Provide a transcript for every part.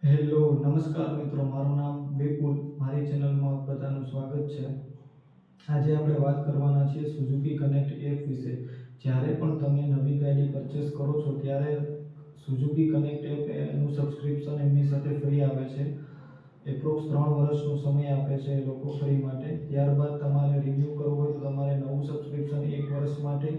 Hello નમસ્કાર મિત્રો, મારું નામ વિપુલ, મારી ચેનલમાં બધાનું સ્વાગત છે। આજે આપણે વાત કરવાના છીએ સુઝુકી કનેક્ટ એપ વિશે। જ્યારે પણ તમે નવી ગાડી પરચેસ કરો છો ત્યારે સુઝુકી કનેક્ટ એપ એનું સબસ્ક્રિપ્શન એમની સાથે ફ્રી આવે છે। એપ્રોક્સ 3 વર્ષનો સમય આપે છે એ લોકો ફ્રી માટે। ત્યારબાદ તમારે રિન્યૂ કરવું હોય તો તમારે નવું સબસ્ક્રિપ્શન 1 વર્ષ માટે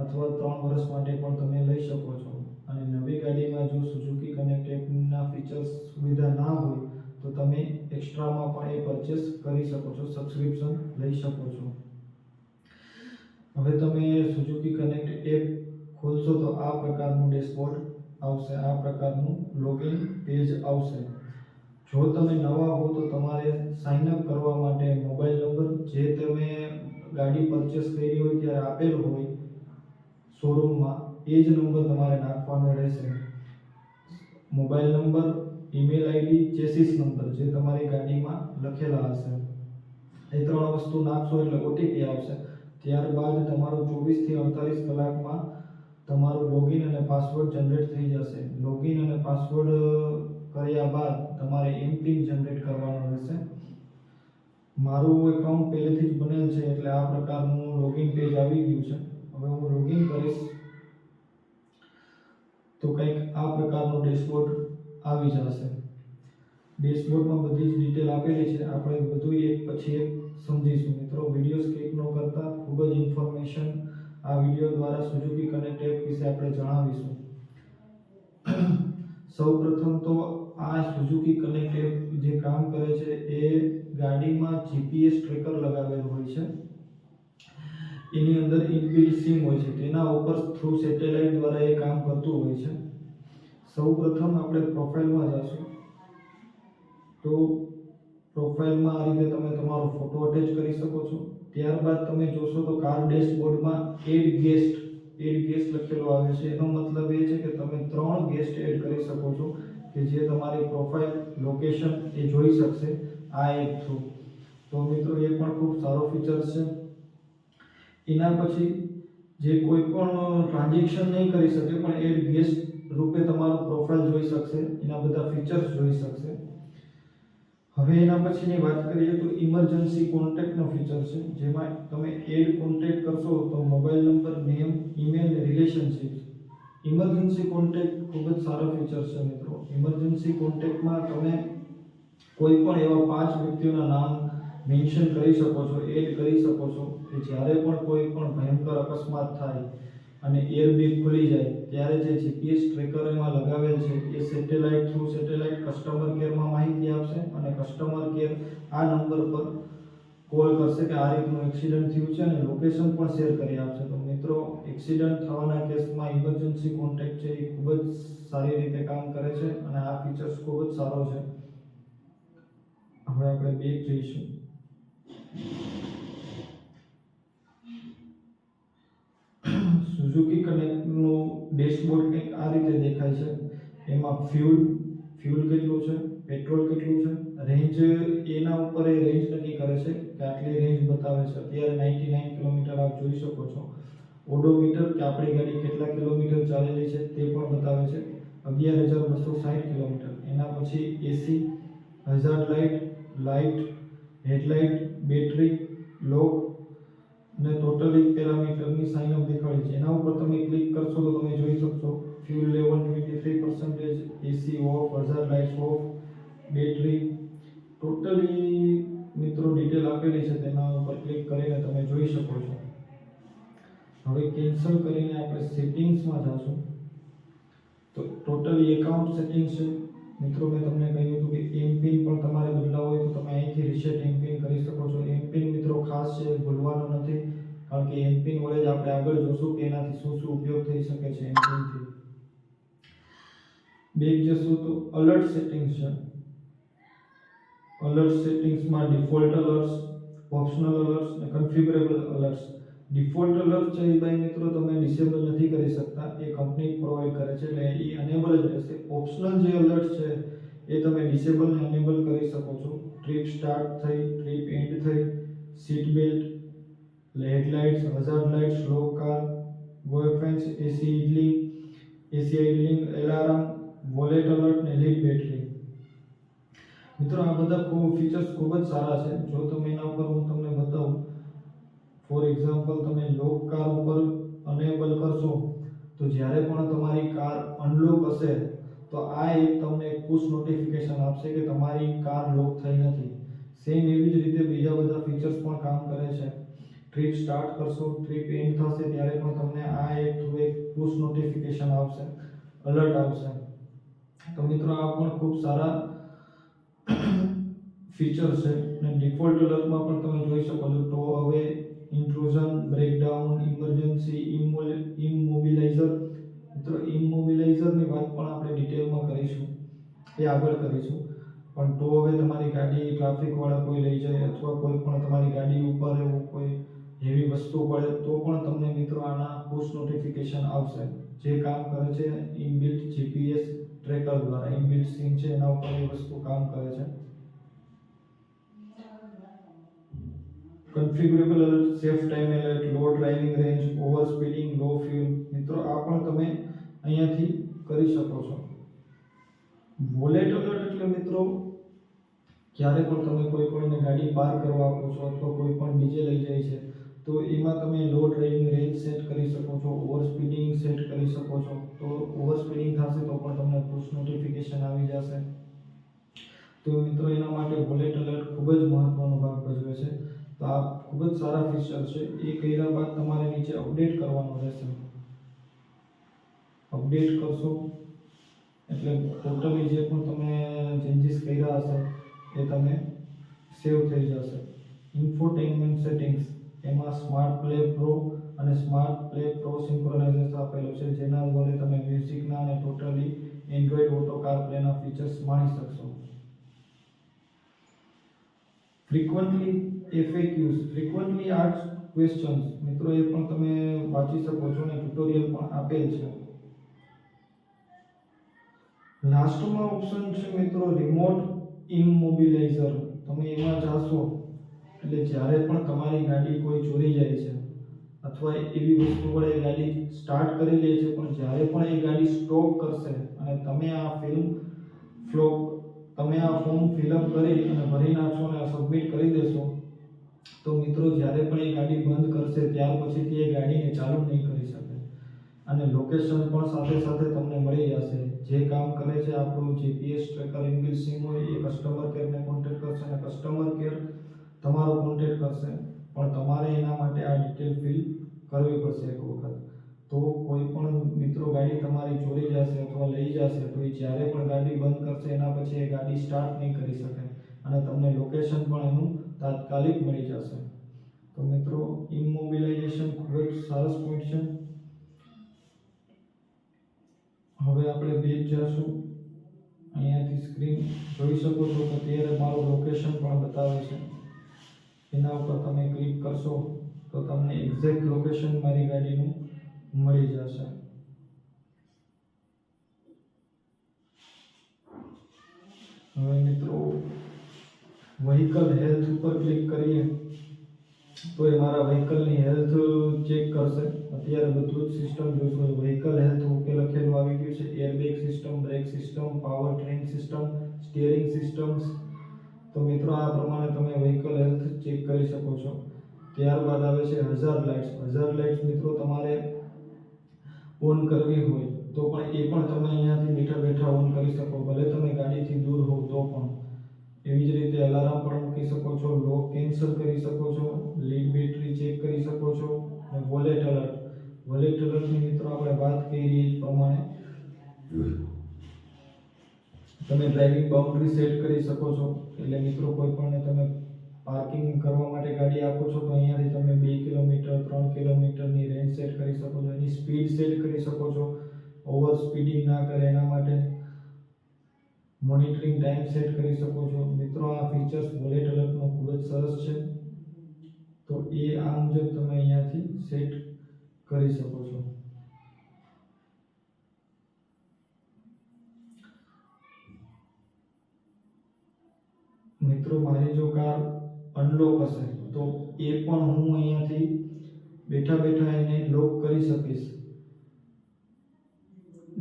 અથવા 3 વર્ષ માટે પણ તમે લઈ શકો છો। અને નવી ગાડીમાં જો સુઝુકી કનેક્ટ એપના ફીચર્સ સુવિધા ના હોય તો તમે એક્સ્ટ્રામાં પણ એ પરચેસ કરી શકો છો, સબસ્ક્રિપ્શન લઈ શકો છો। હવે તમે સુઝુકી કનેક્ટ એપ ખોલશો તો આ પ્રકારનું ડેશબોર્ડ આવશે, આ પ્રકારનું લોગિન પેજ આવશે। જો તમે નવા હો તો તમારે સાઇન અપ કરવા માટે મોબાઈલ નંબર જે તમે ગાડી પરચેસ કરી હોય ત્યારે આપેલો હોય શોરૂમમાં એ જ નંબર તમારે નાખવાનો રહેશે। Mobile number, email ID, chassis number જે તમારી ગાડીમાં લખેલા હશે એ 3 વસ્તુ નાખશો એટલે ઓટીપી આવશે। ત્યારબાદ તમારો 24 થી 48 કલાકમાં તમારું લોગિન અને પાસવર્ડ જનરેટ થઈ જશે। લોગિન અને પાસવર્ડ કર્યા બાદ તમારે એમપિન જનરેટ કરવાનો રહેશે। મારું એકાઉન્ટ પહેલેથી જ બનેલ છે એટલે આ પ્રકારનું લોગિન પેજ આવી ગયું છે। હવે હું લોગિન કરીશ તો કંઈક આ પ્રકારનો ડેશબોર્ડ આવી જશે। ડેશબોર્ડમાં બધી જ ડિટેલ આપેલી છે, આપણે બધું એક પછી એક સમજીશું। મિત્રો, વિડિયો સ્કીપ ન કરતા ખૂબ જ ઇન્ફોર્મેશન આ વિડિયો દ્વારા સુઝુકી કનેક્ટ એપ વિશે આપણે જણાવીશું। સૌપ્રથમ તો આ સુઝુકી કનેક્ટ એપ જે કામ કરે છે એ ગાડીમાં જીપીએસ ટ્રેકર લગાવેલું હોય છે, એની અંદર ઇનબિલ્ટ સિમ હોય છે, તેના ઉપર થ્રુ સેટેલાઇટ દ્વારા એ કામ કરતું હોય છે। સૌપ્રથમ આપણે પ્રોફાઇલમાં જઈશું તો પ્રોફાઇલમાં આ રીતે તમે તમારો ફોટો અટેચ કરી શકો છો। ત્યારબાદ તમે જોશો તો કાર ડેશબોર્ડમાં એડ ગેસ્ટ લખેલો આવે છે। એનો મતલબ એ છે કે તમે 3 ગેસ્ટ એડ કરી શકો છો કે જે તમારી પ્રોફાઇલ લોકેશન એ જોઈ શકશે આ એપ થ્રુ। તો મિત્રો, એ પણ ખૂબ સારો ફીચર છે। એના પછી જે કોઈ પણ ટ્રાન્ઝેક્શન નહીં કરી શકે પણ એડ ગેસ્ટ રૂપે તમારું પ્રોફાઇલ જોઈ શકશે, એના બધા ફીચર્સ જોઈ શકશે। હવે એના પછીની વાત કરીએ તો ઇમરજન્સી કોન્ટેક્ટનો ફીચર છે, જેમાં તમે એડ કોન્ટેક્ટ કરશો તો mobile number, name, email, relationships. Emergency contact ખૂબ જ સારો ફીચર છે મિત્રો। ઇમરજન્સી કોન્ટેક્ટમાં તમે કોઈ પણ એવા 5 વ્યક્તિઓના નામ મેન્શન કરી શકો છો, એડ કરી શકો છો કે જ્યારે પણ કોઈ પણ ભયંકર અકસ્માત થાય અને એરબેગ ખુલી જાય ત્યારે જે જીપીએસ ટ્રેકર એમાં લગાવેલ છે એ સેટેલાઇટ કસ્ટમર કેરમાં માહિતી આપશે અને કસ્ટમર કેર આ નંબર પર કોલ કરશે કે આ રીતનું એક્સિડન્ટ થયું છે અને લોકેશન પણ શેર કરી આપશે। તો મિત્રો, એક્સિડન્ટ થવાના કેસમાં ઇમરજન્સી કોન્ટેક્ટ છે એ ખૂબ જ સારી રીતે કામ કરે છે અને આ ફીચર્સ ખૂબ જ સારો છે। હવે આપણે બેક જઈશું। સુઝુકી કનેક્ટનો ડેશબોર્ડ કંઈક આ રીતે દેખાય છે। એમાં ફ્યુલ કેટલું છે, પેટ્રોલ કેટલું છે, રેન્જ એના ઉપર એ રેન્જ નક્કી કરે છે કે આટલી રેન્જ બતાવે છે। અત્યારે 99 કિલોમીટર આપ જોઈ શકો છો। ઓડોમીટર કે આપણી ગાડી કેટલા કિલોમીટર ચાલેલી છે તે પણ બતાવે છે, 11260 કિલોમીટર। એના પછી એસી, હઝાર્ડ લાઇટ, હેડલાઇટ, બેટરી, લોક ને ટોટલી પેરામીટરની સાઇન અપ દેખાડે છે। એના ઉપર તમે ક્લિક કરશો તો તમે જોઈ શકશો fuel level 23%, AC of, hazard lights of, battery totally મિત્રો ડિટેલ આપેલી છે, તેના ઉપર ક્લિક કરીને તમે જોઈ શકો છો। હવે કેન્સલ કરીને આપણે સેટિંગ્સમાં જઈશું તો ટોટલી એકાઉન્ટ સેટિંગ્સ છે। મિત્રો, મેં તમને કહ્યું હતું કે એમપિન પણ તમારે બદલાવો હોય તો તમે અહીંથી રીસેટ એમપિન કરી શકો છો। એમપિન મિત્રો ખાસ છે, ભૂલવાનો નથી, કારણ કે એમપિન વડે જ આપણે આગળ જોશું કે એનાથી શું ઉપયોગ થઈ શકે છે એમપિનથી। બેક જશું તો અલર્ટ સેટિંગ્સ છે। અલર્ટ સેટિંગ્સમાં ડિફોલ્ટ અલર્ટ્સ, ઓપ્શનલ અલર્ટ્સ અને કન્ફિગરેબલ અલર્ટ્સ। ડિફોલ્ટ અલર્ટ છે એ ભાઈ મિત્રો તમે ડિસેબલ નથી કરી શકતા, એ કંપની પ્રોવાઈડ કરે છે એટલે એ અનેબલ જ રહેશે। ઓપ્શનલ જે અલર્ટ છે એ તમે ડિસેબલ ને અનેબલ કરી શકો છો। ટ્રીપ સ્ટાર્ટ થઈ, ટ્રીપ એન્ડ થઈ, સીટ બેલ્ટ, હેડલાઇટ્સ, હઝાર્ડ લાઇટ્સ, લોક કાર, ગોએફેન્સ, એસી આઇડલિંગ, એલાર્મ, વોલેટ અલર્ટ ને લીડ બેટરી। મિત્રો આ બધા ફીચર્સ ખૂબ જ સારા છે. જો તમે એના ઉપર હું તમને બતાવું, ફોર એક્ઝામ્પલ તમે લોક કાર ઉપર અનેબલ કરશો તો જ્યારે પણ તમારી કાર અનલોક હશે તો આ એક તમને પુશ નોટિફિકેશન આપશે કે તમારી કાર લોક થઈ નથી. સેમ એવી જ રીતે બીજા બધા ફીચર્સ પણ કામ કરે છે. ટ્રીપ સ્ટાર્ટ કરશો, ટ્રીપ એન્ડ થશે ત્યારે પણ તમને આ એક પુશ નોટિફિકેશન આવશે, અલર્ટ આવશે. તો મિત્રો આ પણ ખૂબ સારા ફીચર છે. અને ડિફોલ્ટ અલર્ટમાં પણ તમે જોઈ શકો છો ટો અવે, ઇન્ટ્રુઝન, બ્રેકડાઉન, ઇમરજન્સી, ઇમોબિલાઇઝર. મિત્રો ઇમોબિલાઇઝરની વાત પણ આપણે ડિટેલમાં કરીશું, એ આગળ કરીશું. પણ ટો હવે તમારી ગાડી ટ્રાફિક વાળા કોઈ લઈ જાય અથવા કોઈ પણ તમારી ગાડી ઉપર એવું કોઈ હેવી વસ્તુ પડે તો પણ તમને મિત્રો આના પુશ નોટિફિકેશન આવશે, જે કામ કરે છે ઇનબિલ્ટ જીપીએસ ટ્રેકર દ્વારા. ઇનબિલ્ટ સિમ છે એના ઉપર એ વસ્તુ કામ કરે છે. Configurable alert, safe time alert, low driving range, over speeding, low fuel. મિત્રો આ પણ તમે અહીંયાથી કરી શકો છો. વોલેટ એલર્ટ એટલે મિત્રો જ્યારે પણ તમે કોઈ કોઈને ગાડી પાર્ક કરવા આપો છો અથવા કોઈ પણ બીજે લઈ જાય છે તો એમાં તમે લો ડ્રાઇવિંગ રેન્જ સેટ કરી શકો છો, ઓવર સ્પીડિંગ સેટ કરી શકો છો. તો ઓવર સ્પીડિંગ થશે તો પણ તમને પુશ નોટિફિકેશન આવી જશે. તો મિત્રો એના માટે વોલેટ એલર્ટ ખૂબ જ મહત્વનો ભાગ ભજવે છે. તો આ ખૂબ જ સારા ફીચર છે. એ કર્યા બાદ તમારે નીચે અપડેટ કરવાનું રહેશે. અપડેટ કરશો એટલે ટોટલી જે પણ તમે ચેન્જીસ કર્યા હશે એ તમે સેવ થઈ જશે. ઇન્ફોટેનમેન્ટ સેટિંગ્સ, એમાં સ્માર્ટ પ્લે પ્રો અને સ્માર્ટ પ્લે પ્રો સિન્ક્રોનાઇઝેશન આપેલું છે, જેના વડે તમે મ્યુઝિકના અને ટોટલી એન્ડ્રોઇડ ઓટો કાર પ્લેના ફીચર્સ માણી શકશો. Frequently FAQs, frequently asked questions. મિત્રો એ પણ તમે વાંચી શકો છો અને ટ્યુટોરિયલ પણ આપેલ છે. લાસ્ટમાં ઓપ્શન છે મિત્રો રિમોટ ઇમોબિલાઇઝર. તમે એમાં જાશો એટલે જ્યારે પણ તમારી ગાડી કોઈ ચોરી જાય છે અથવા એવી વસ્તુ વડે ગાડી સ્ટાર્ટ કરી લે છે પણ જ્યારે પણ એ ગાડી સ્ટોપ કરશે અને તમે આ ફોર્મ ફિલઅપ કરી અને ભરી નાખશો અને સબમિટ કરી દેશો તો મિત્રો જ્યારે પણ એ ગાડી બંધ કરશે ત્યાર પછીથી એ ગાડીને ચાલુ નહીં કરી શકે. અને લોકેશન પણ સાથે સાથે તમને મળી જશે. જે કામ કરે છે આપણું જીપીએસ ટ્રેકર ઇનબિલ્ટ સિમ હોય એ કસ્ટમર કેરને કોન્ટેક્ટ કરશે અને કસ્ટમર કેર તમારો કોન્ટેક્ટ કરશે. પણ તમારે એના માટે આ ડિટેલ ફિલ કરવી પડશે એક વખત. તો કોઈ પણ મિત્રો ગાડી તમારી ચોરી જશે અથવા લઈ જશે તો એ જ્યારે પણ ગાડી બંધ કરશે એના પછી એ ગાડી સ્ટાર્ટ નહીં કરી શકે અને તમને લોકેશન પણ એનું તાત્કાલિક મળી જશે. તો મિત્રો ઇમોબિલાઇઝેશન ખૂબ જ સરસ પોઈન્ટ છે. હવે આપણે બેક જઈશું. અહીંયાથી સ્ક્રીન જોઈ શકો છો કે અત્યારે મારું લોકેશન પણ બતાવે છે. એના ઉપર તમે ક્લિક કરશો તો તમને એક્ઝેક્ટ લોકેશન મારી ગાડીનું મળી જશે. હવે મિત્રો વ્હીકલ હેલ્થ ઉપર ક્લિક કરીએ તો એ મારા વ્હીકલની હેલ્થ ચેક કરશે. અત્યારે બધું જ સિસ્ટમ જોઈશું. વ્હીકલ હેલ્થ ઓકે લખેલું આવી ગયું છે. Airbag system, brake system, power train system, steering systems. તો મિત્રો આ પ્રમાણે તમે વ્હીકલ હેલ્થ ચેક કરી શકો છો. ત્યારબાદ આવે છે હઝાર્ડ લાઇટ્સ. હઝાર્ડ લાઇટ્સ મિત્રો તમારે ઓન કરવી હોય તો પણ એ પણ તમે અહીંયાથી બેઠા બેઠા ઓન કરી શકો, ભલે તમે ગાડીથી દૂર હોવ તો પણ. એવી જ રીતે અલાર્મ પણ મૂકી શકો છો, લોક કેન્સલ કરી શકો છો, લીડ બેટરી ચેક કરી શકો છો અને વોલેટ એલર્ટ. વોલેટ એલર્ટની મિત્રો આપણે વાત કરી એ જ પ્રમાણે તમે ડ્રાઇવિંગ બાઉન્ડ્રી સેટ કરી શકો છો. એટલે મિત્રો કોઈ પણ તમે પાર્કિંગ કરવા માટે ગાડી આપો છો તો અહીંયાથી તમે 2 કિલોમીટર 3 કિલોમીટરની રેન્જ સેટ કરી શકો છો. એની સ્પીડ સેટ કરી શકો છો, ઓવર સ્પીડિંગ ના કરે એના માટે. મોનિટરિંગ ટાઈમ સેટ કરી શકો છો. મિત્રો આ ફીચર્સ વોલેટ એલર્ટનો ખૂબ જ સરસ છે. તો એ આ મુજબ તમે અહીંયાથી સેટ કરી શકો છો. મિત્રો મારી જો કાર અનલોક હશે તો એ પણ હું અહીંયાથી બેઠા બેઠા એને લોક કરી શકીશ.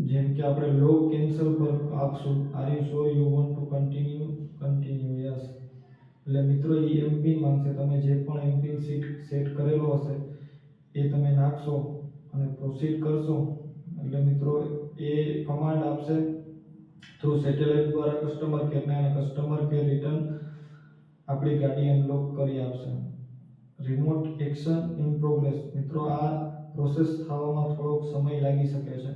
જેમ કે આપણે લોગ કેન્સલ પર આપશું. Are you sure you want to continue yes. એટલે મિત્રો એ એમપિન માંગશે. તમે જે પણ એમપિન સેટ કરેલો હશે એ તમે નાખશો અને પ્રોસીડ કરશો એટલે મિત્રો એ કમાન્ડ આપશે થ્રુ સેટેલાઇટ દ્વારા કસ્ટમર કેરને, અને કસ્ટમર કેર રિટર્ન આપણી ગાડી અનલોક કરી આપશે. Remote action in progress. મિત્રો આ પ્રોસેસ થવામાં થોડોક સમય લાગી શકે છે,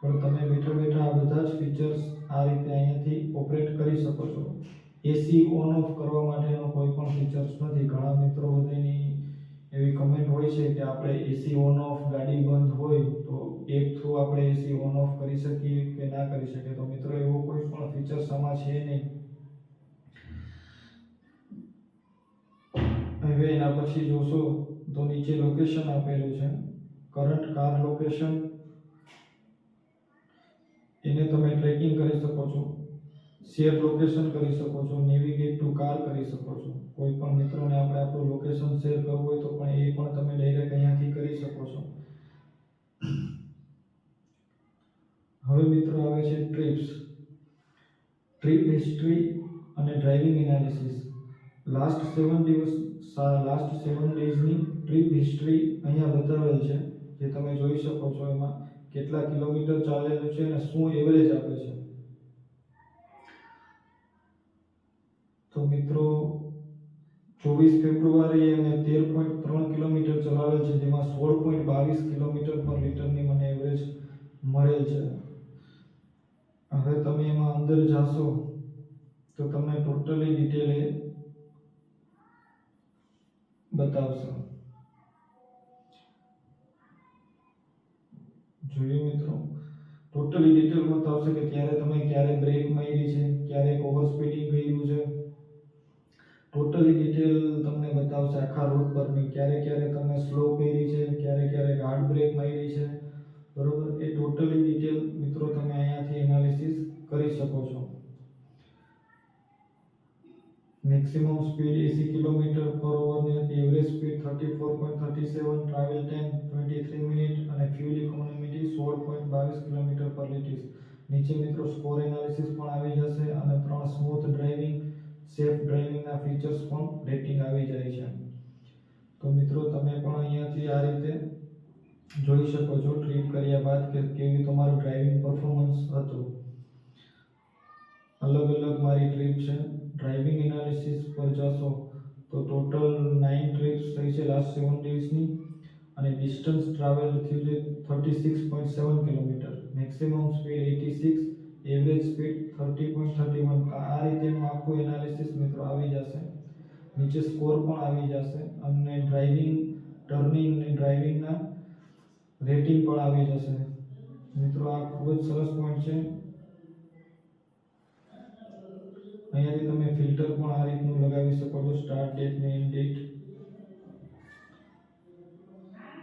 પણ તમે બેઠા બેઠા આ બધા જ ફીચર્સ આ રીતે અહીંયાથી ઓપરેટ કરી શકો છો. એસી ઓન ઓફ કરવા માટેનો કોઈ પણ ફીચર્સ નથી. ઘણા મિત્રો બધાની એવી કમેન્ટ હોય છે કે આપણે એસી ઓન ઓફ ગાડી બંધ હોય તો એપ થ્રુ આપણે એસી ઓન ઓફ કરી શકીએ કે ના કરી શકીએ. તો મિત્રો એવો કોઈ પણ ફીચર્સ આમાં છે નહીં. હવે એના પછી જોશો તો નીચે લોકેશન આપેલું છે, કરંટ કાર લોકેશન. એને તમે ટ્રેકિંગ કરી શકો છો, શેર લોકેશન કરી શકો છો, નેવિગેટ ટુ કાર કરી શકો છો. કોઈ પણ મિત્રોને આપણે આપણું લોકેશન શેર કરવું હોય તો પણ એ પણ તમે ડાયરેક્ટ અહીંયાથી કરી શકો છો. હવે મિત્રો આવે છે ટ્રીપ્સ, ટ્રીપ હિસ્ટ્રી અને ડ્રાઇવિંગ એનાલિસિસ. લાસ્ટ 7 ડેઝની ટ્રીપ હિસ્ટ્રી અહીંયા બતાવેલ છે, જે તમે જોઈ શકો છો. એમાં કેટલા કિલોમીટર ચાલેલું છે અને શું એવરેજ આપે છે. તો મિત્રો 24 ફેબ્રુઆરી અને 13.3 કિલોમીટર ચલાવેલ છે, જેમાં 16.22 કિલોમીટર પર લિટરની મને એવરેજ મળેલ છે. હવે તમે એમાં અંદર જાશો તો તમને ટોટલી ડિટેલ એ બતાવશે. જોયું મિત્રો, ટોટલી ડિટેલ બતાવશે કે ત્યારે તમે ક્યારે બ્રેક મારી છે, ક્યારે ઓવર સ્પીડિંગ કર્યું છે. ટોટલી ડિટેલ તમને બતાવશે આખા રૂટ પરની. ક્યારે તમે સ્લો કરી છે, ક્યારે હાર્ડ બ્રેક મારી છે, બરોબર. એ ટોટલી ડિટેલ મિત્રો તમે અહીંયાથી એનાલિસિસ કરી શકો છો. મેક્સિમમ સ્પીડ 80 કિલોમીટર પર અવર ની હતી, average speed 34.37, travel time 23 minute અને ફ્યુલ ઇકોનોમી 16.22 કિલોમીટર પર લિટર. નીચે મિત્રો સ્કોર એનાલિસિસ પણ આવી જશે અને 3 સ્મૂથ ડ્રાઇવિંગ, સેફ ડ્રાઇવિંગના ફીચર્સ પણ રેટિંગ આવી જાય છે. તો મિત્રો તમે પણ અહીંયાથી આ રીતે જોઈ શકો છો ટ્રીપ કર્યા બાદ કે કેવી તમારું ડ્રાઇવિંગ પરફોર્મન્સ હતું. અલગ અલગ મારી ટ્રીપ છે. ડ્રાઇવિંગ એનાલિસિસ પર જશો તો ટોટલ 9 ટ્રીપ્સ થઈ છે લાસ્ટ 7 ડેઝની, અને ડિસ્ટન્સ ટ્રાવેલ થયું છે 36.7 kilometre. Maximum speed 86, average speed 30.31. આ રીતેનું આખું એનાલિસિસ મિત્રો આવી જશે. નીચે સ્કોર પણ આવી જશે અને ડ્રાઇવિંગ, ટર્નિંગ અને ડ્રાઇવિંગના રેટિંગ પણ આવી જશે. મિત્રો આ ખૂબ જ સરસ પોઈન્ટ છે. અહીંયાથી તમે ફિલ્ટર પણ આ રીતનું લગાવી શકો છો, સ્ટાર્ટ ડેટ ને એન્ડ ડેટ.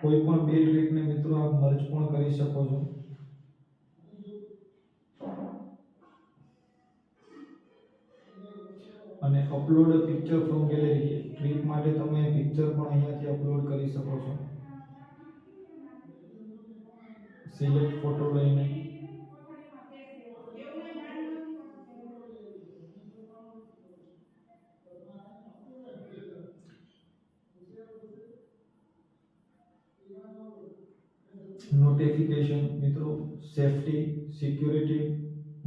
કોઈ પણ બે ટ્રીપને મિત્રો આપ મર્જ પણ કરી શકો છો. અને upload picture from gallery. Trip માટે તમે પિક્ચર પણ અહીંયાથી અપલોડ કરી શકો છો, સિલેક્ટ ફોટો લઈને. નોટિફિકેશન મિત્રો, safety, security,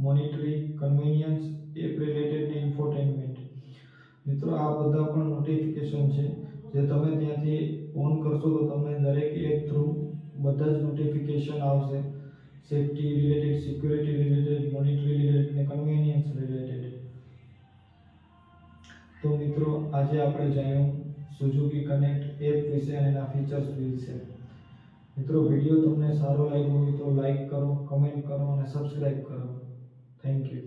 monitoring, convenience, app related ને ઇન્ફોટેનમેન્ટ. મિત્રો આ બધા પણ નોટિફિકેશન છે જે તમે ત્યાંથી ઓન કરશો તો તમને દરેક એપ થ્રુ બધા જ નોટિફિકેશન આવશે. Safety related, security related, monetary related ને કન્વીનિયન્સ રિલેટેડ. તો મિત્રો આજે આપણે જાણ્યું સુઝુકી કનેક્ટ એપ વિશે અને એના ફીચર્સ વિશે. મિત્રો વિડીયો તમને સારો લાગ્યો હોય તો લાઈક કરો, કમેન્ટ કરો અને સબસ્ક્રાઇબ કરો. Thank you.